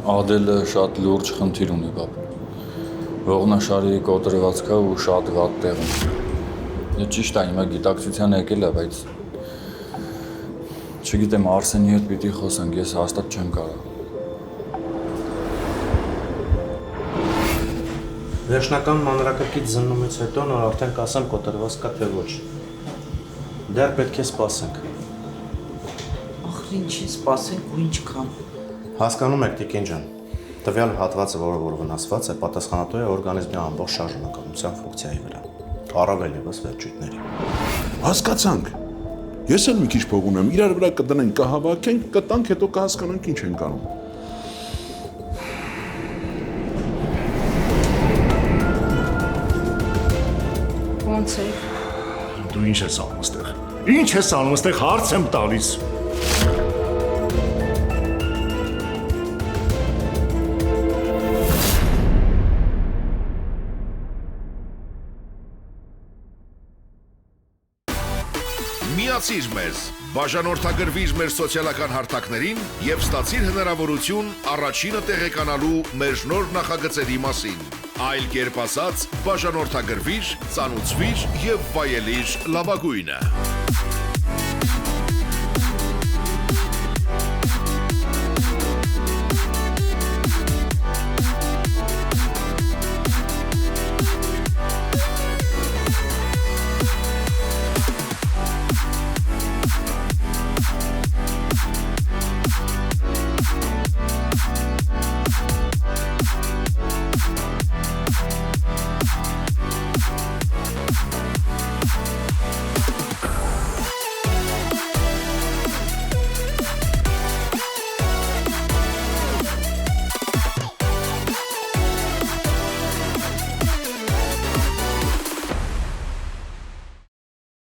Ադելը շատ լուրջ խնդիր ունի, բապ։ Ողնաշարի կոտրվածքա ու շատ վատ տեղում։ Ճիշտ է, հիմա գիտակցության եկել է, բայց չգիտեմ, Արսենի հետ պիտի խոսանք, ես հաստատ չեմ կարող։ Վերջնական մանրակրկիտ զննումից հետո նոր արդեն կասեմ կոտրված կա թե ոչ։ Դեռ պետք է սպասենք։ Ախր ինչի սպասենք ու ինչքան։ Հասկանում եք, Տիկին ջան, տվյալ հատվածը, որ վնասված է, պատասխանատու է օրգանիզմի ամբողջ շարժունակության ֆունկցիայի վրա, առավել ևս վերջույթների։ Հասկացանք։ Ես էլ մի քիչ փող ունեմ, իրար վրա կդնենք, կհավաքենք, կտանք, հետո կհասկանանք ինչ ենք անում։ Ոնց է։ Դու ինչ ես անում այստեղ։ Ինչ ես անում այստեղ, հարց եմ տալիս։ Միացիր մեզ, բաժանորդագրվիր մեր սոցիալական հարթակներին և ստացիր հնարավորություն առաջինը տեղեկանալու մեր նոր նախագծերի մասին։ Այլ կերպ ասած, բաժանորդագրվիր, ծանուցվիր և վայելիր լավագույնը։